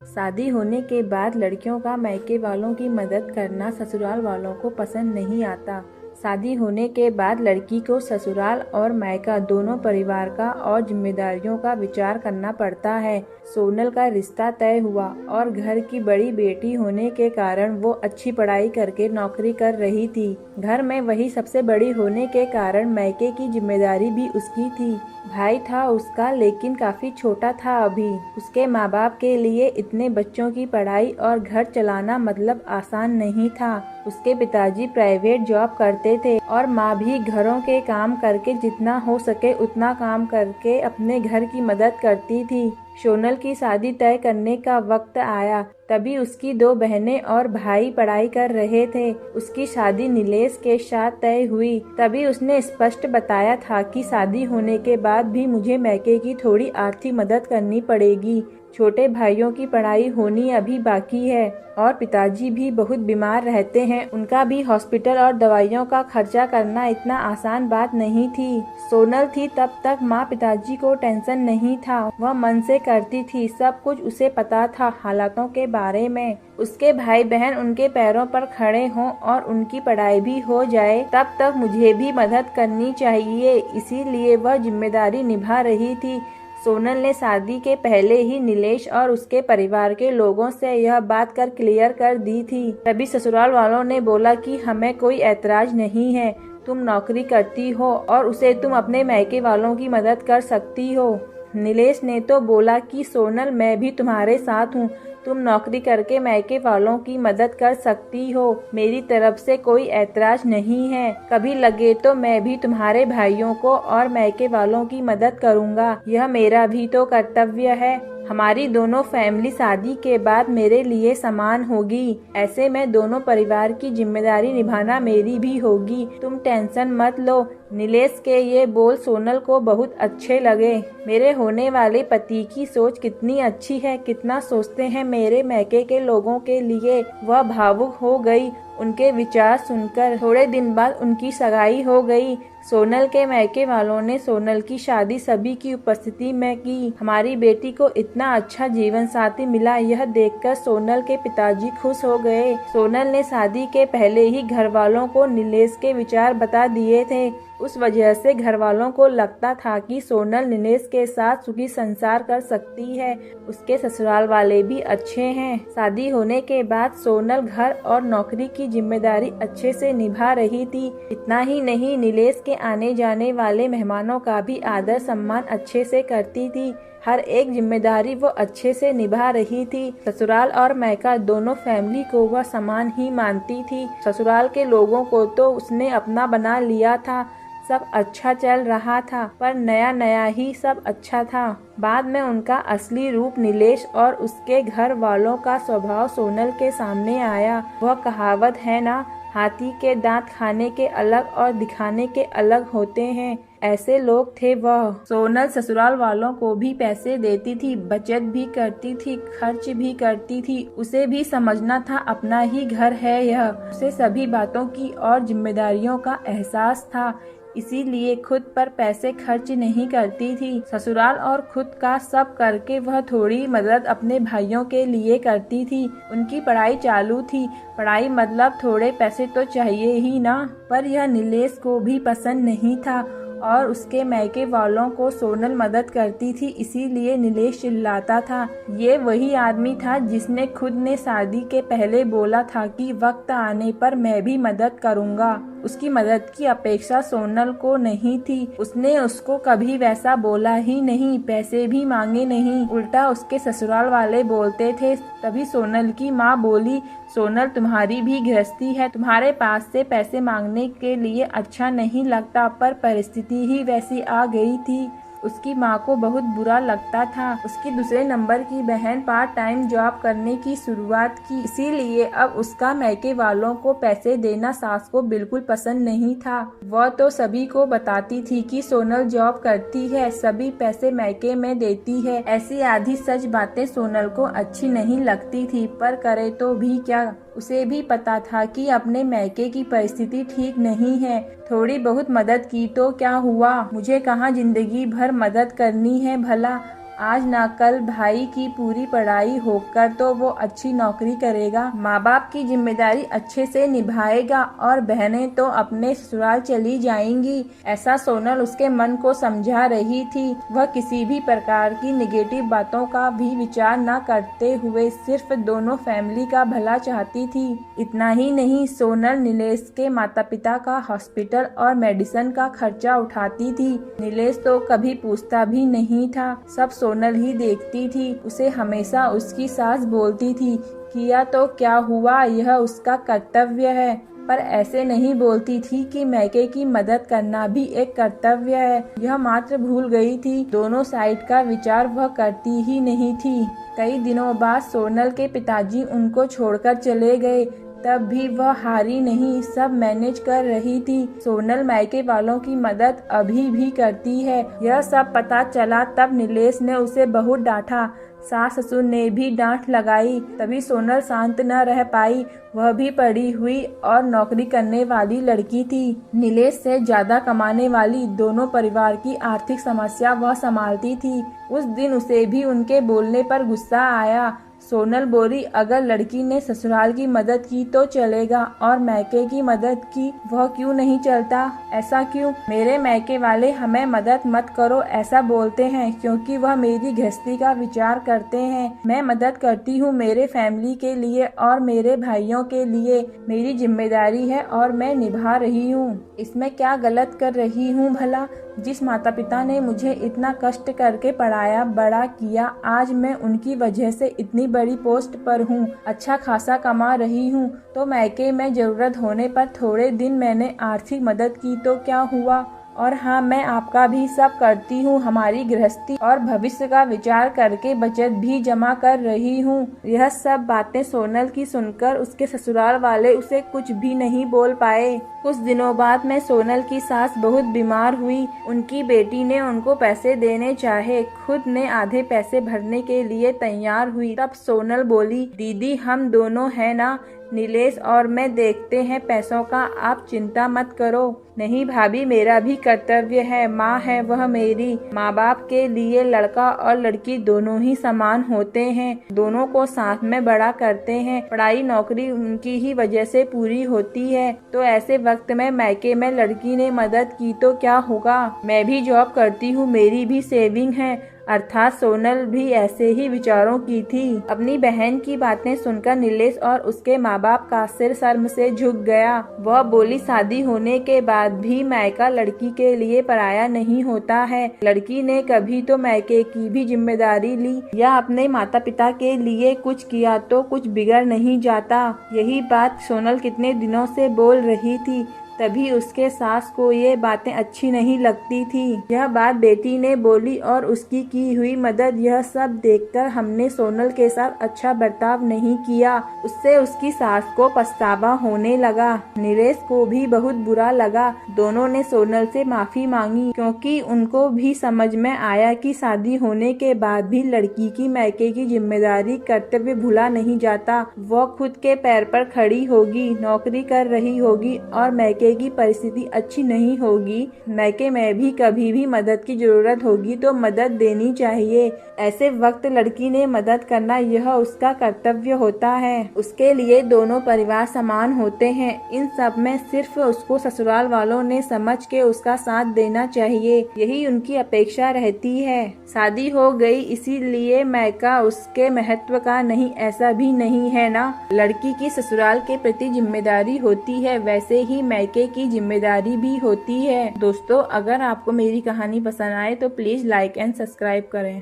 शादी होने के बाद लड़कियों का मायके वालों की मदद करना ससुराल वालों को पसंद नहीं आता। शादी होने के बाद लड़की को ससुराल और मायका दोनों परिवार का और जिम्मेदारियों का विचार करना पड़ता है। सोनल का रिश्ता तय हुआ और घर की बड़ी बेटी होने के कारण वो अच्छी पढ़ाई करके नौकरी कर रही थी। घर में वही सबसे बड़ी होने के कारण मायके की जिम्मेदारी भी उसकी थी। भाई था उसका, लेकिन काफी छोटा था अभी। उसके माँ बाप के लिए इतने बच्चों की पढ़ाई और घर चलाना मतलब आसान नहीं था। उसके पिताजी प्राइवेट जॉब करते थे और माँ भी घरों के काम करके जितना हो सके उतना काम करके अपने घर की मदद करती थी। सोनल की शादी तय करने का वक्त आया, तभी उसकी दो बहनें और भाई पढ़ाई कर रहे थे। उसकी शादी नीलेश के साथ तय हुई। तभी उसने स्पष्ट बताया था कि शादी होने के बाद भी मुझे मायके की थोड़ी आर्थिक मदद करनी पड़ेगी। छोटे भाइयों की पढ़ाई होनी अभी बाकी है और पिताजी भी बहुत बीमार रहते हैं। उनका भी हॉस्पिटल और दवाइयों का खर्चा करना इतना आसान बात नहीं थी। सोनल थी तब तक माँ पिताजी को टेंशन नहीं था। वह मन से करती थी, सब कुछ उसे पता था हालातों के बारे में। उसके भाई बहन उनके पैरों पर खड़े हों और उनकी पढ़ाई भी हो जाए, तब तक मुझे भी मदद करनी चाहिए, इसीलिए वह जिम्मेदारी निभा रही थी। सोनल ने शादी के पहले ही नीलेश और उसके परिवार के लोगों से यह बात कर क्लियर कर दी थी। तभी ससुराल वालों ने बोला कि हमें कोई ऐतराज नहीं है, तुम नौकरी करती हो और उसे तुम अपने मायके वालों की मदद कर सकती हो। नीलेश ने तो बोला कि सोनल मैं भी तुम्हारे साथ हूँ, तुम नौकरी करके मायके वालों की मदद कर सकती हो, मेरी तरफ से कोई ऐतराज नहीं है। कभी लगे तो मैं भी तुम्हारे भाइयों को और मायके वालों की मदद करूँगा, यह मेरा भी तो कर्तव्य है। हमारी दोनों फैमिली शादी के बाद मेरे लिए समान होगी, ऐसे में दोनों परिवार की जिम्मेदारी निभाना मेरी भी होगी, तुम टेंशन मत लो। नीलेश के ये बोल सोनल को बहुत अच्छे लगे। मेरे होने वाले पति की सोच कितनी अच्छी है, कितना सोचते हैं मेरे मायके के लोगों के लिए। वह भावुक हो गई उनके विचार सुनकर। थोड़े दिन बाद उनकी सगाई हो गई। सोनल के मायके वालों ने सोनल की शादी सभी की उपस्थिति में की। हमारी बेटी को इतना अच्छा जीवन साथी मिला, यह देखकर सोनल के पिताजी खुश हो गए। सोनल ने शादी के पहले ही घर वालों को नीलेश के विचार बता दिए थे। उस वजह से घर वालों को लगता था कि सोनल नीलेश के साथ सुखी संसार कर सकती है। उसके ससुराल वाले भी अच्छे हैं। शादी होने के बाद सोनल घर और नौकरी की जिम्मेदारी अच्छे से निभा रही थी। इतना ही नहीं, नीलेश के आने जाने वाले मेहमानों का भी आदर सम्मान अच्छे से करती थी। हर एक जिम्मेदारी वो अच्छे से निभा रही थी। ससुराल और मायका दोनों फैमिली को वह समान ही मानती थी। ससुराल के लोगों को तो उसने अपना बना लिया था। सब अच्छा चल रहा था, पर नया नया ही सब अच्छा था। बाद में उनका असली रूप नीलेश और उसके घर वालों का स्वभाव सोनल के सामने आया। वह कहावत है ना, हाथी के दांत खाने के अलग और दिखाने के अलग होते हैं, ऐसे लोग थे वह। सोनल ससुराल वालों को भी पैसे देती थी, बचत भी करती थी, खर्च भी करती थी। उसे भी समझना था अपना ही घर है यह। उसे सभी बातों की और जिम्मेदारियों का एहसास था, इसीलिए खुद पर पैसे खर्च नहीं करती थी। ससुराल और खुद का सब करके वह थोड़ी मदद अपने भाइयों के लिए करती थी। उनकी पढ़ाई चालू थी, पढ़ाई मतलब थोड़े पैसे तो चाहिए ही ना। पर यह नीलेश को भी पसंद नहीं था और उसके मायके वालों को सोनल मदद करती थी, इसीलिए नीलेश चिल्लाता था। ये वही आदमी था जिसने खुद ने शादी के पहले बोला था कि वक्त आने पर मैं भी मदद करूंगा। उसकी मदद की अपेक्षा सोनल को नहीं थी। उसने उसको कभी वैसा बोला ही नहीं, पैसे भी मांगे नहीं, उल्टा उसके ससुराल वाले बोलते थे। तभी सोनल की माँ बोली, सोनल तुम्हारी भी गृहस्थी है, तुम्हारे पास से पैसे मांगने के लिए अच्छा नहीं लगता, पर परिस्थिति ही वैसी आ गई थी। उसकी माँ को बहुत बुरा लगता था। उसकी दूसरे नंबर की बहन पार्ट टाइम जॉब करने की शुरुआत की, इसीलिए अब उसका मायके वालों को पैसे देना सास को बिल्कुल पसंद नहीं था। वह तो सभी को बताती थी कि सोनल जॉब करती है, सभी पैसे मायके में देती है। ऐसी आधी सच बातें सोनल को अच्छी नहीं लगती थी, पर करे तो भी क्या। उसे भी पता था कि अपने मायके की परिस्थिति ठीक नहीं है। थोड़ी बहुत मदद की तो क्या हुआ, मुझे कहाँ जिंदगी भर मदद करनी है भला। आज ना कल भाई की पूरी पढ़ाई होकर तो वो अच्छी नौकरी करेगा, माँ बाप की जिम्मेदारी अच्छे से निभाएगा और बहनें तो अपने ससुराल चली जाएंगी। ऐसा सोनल उसके मन को समझा रही थी। वह किसी भी प्रकार की निगेटिव बातों का भी विचार न करते हुए सिर्फ दोनों फैमिली का भला चाहती थी। इतना ही नहीं, सोनल नीलेश के माता पिता का हॉस्पिटल और मेडिसिन का खर्चा उठाती थी। नीलेश तो कभी पूछता भी नहीं था, सब सोनल ही देखती थी। उसे हमेशा उसकी सास बोलती थी, किया तो क्या हुआ, यह उसका कर्तव्य है। पर ऐसे नहीं बोलती थी कि मैके की मदद करना भी एक कर्तव्य है। यह मात्र भूल गई थी। दोनों साइड का विचार वह करती ही नहीं थी। कई दिनों बाद सोनल के पिताजी उनको छोड़कर चले गए, तब भी वह हारी नहीं, सब मैनेज कर रही थी। सोनल मायके वालों की मदद अभी भी करती है। यह सब पता चला तब नीलेश ने उसे बहुत डांटा। सास ससुर ने भी डांट लगाई, तभी सोनल शांत न रह पाई। वह भी पढ़ी हुई और नौकरी करने वाली लड़की थी। नीलेश से ज्यादा कमाने वाली, दोनों परिवार की आर्थिक समस्या वह संभालती थी। उस दिन उसे भी उनके बोलने पर गुस्सा आया। सोनल बोली, अगर लड़की ने ससुराल की मदद की तो चलेगा और मैके की मदद की वह क्यों नहीं चलता? ऐसा क्यों? मेरे मैके वाले हमें मदद मत करो ऐसा बोलते हैं क्योंकि वह मेरी गृहस्थी का विचार करते हैं। मैं मदद करती हूँ मेरे फैमिली के लिए और मेरे भाइयों के लिए। मेरी जिम्मेदारी है और मैं निभा रही हूँ। इसमें क्या गलत कर रही हूँ भला? जिस माता पिता ने मुझे इतना कष्ट करके पढ़ाया बड़ा किया, आज मैं उनकी वजह से इतनी बड़ी पोस्ट पर हूँ, अच्छा खासा कमा रही हूँ, तो मैके में जरूरत होने पर थोड़े दिन मैंने आर्थिक मदद की तो क्या हुआ? और हाँ, मैं आपका भी सब करती हूँ। हमारी गृहस्थी और भविष्य का विचार करके बचत भी जमा कर रही हूँ। यह सब बातें सोनल की सुनकर उसके ससुराल वाले उसे कुछ भी नहीं बोल पाए। कुछ दिनों बाद में सोनल की सास बहुत बीमार हुई। उनकी बेटी ने उनको पैसे देने चाहे, खुद ने आधे पैसे भरने के लिए तैयार हुई। तब सोनल बोली, दीदी हम दोनों हैं ना, नीलेश और मैं देखते हैं पैसों का, आप चिंता मत करो। नहीं भाभी, मेरा भी कर्तव्य है, माँ है वह मेरी। माँ बाप के लिए लड़का और लड़की दोनों ही समान होते हैं, दोनों को साथ में बड़ा करते हैं। पढ़ाई नौकरी उनकी ही वजह से पूरी होती है, तो ऐसे वक्त में मैके में लड़की ने मदद की तो क्या होगा? मैं भी जॉब करती हूँ, मेरी भी सेविंग है। अर्थात सोनल भी ऐसे ही विचारों की थी। अपनी बहन की बातें सुनकर नीलेश और उसके माँ बाप का सिर शर्म से झुक गया। वह बोली, शादी होने के बाद भी मायका लड़की के लिए पराया नहीं होता है। लड़की ने कभी तो मायके की भी जिम्मेदारी ली या अपने माता पिता के लिए कुछ किया तो कुछ बिगड़ नहीं जाता। यही बात सोनल कितने दिनों से बोल रही थी, तभी उसके सास को ये बातें अच्छी नहीं लगती थी। यह बात बेटी ने बोली और उसकी की हुई मदद, यह सब देखकर हमने सोनल के साथ अच्छा बर्ताव नहीं किया। उससे उसकी सास को पछतावा होने लगा। नीलेश को भी बहुत बुरा लगा। दोनों ने सोनल से माफी मांगी क्योंकि उनको भी समझ में आया कि शादी होने के बाद भी लड़की की मायके की जिम्मेदारी कर्तव्य भूला नहीं जाता। वह खुद के पैर पर खड़ी होगी, नौकरी कर रही होगी और मायके की परिस्थिति अच्छी नहीं होगी। मैके में भी कभी भी मदद की जरूरत होगी तो मदद देनी चाहिए। ऐसे वक्त लड़की ने मदद करना यह उसका कर्तव्य होता है। उसके लिए दोनों परिवार समान होते हैं। इन सब में सिर्फ उसको ससुराल वालों ने समझ के उसका साथ देना चाहिए, यही उनकी अपेक्षा रहती है। शादी हो गई इसीलिए मैका उसके महत्व का नहीं, ऐसा भी नहीं है ना। लड़की की ससुराल के प्रति जिम्मेदारी होती है, वैसे ही मैके की जिम्मेदारी भी होती है। दोस्तों, अगर आपको मेरी कहानी पसंद आए तो प्लीज लाइक एंड सब्सक्राइब करें।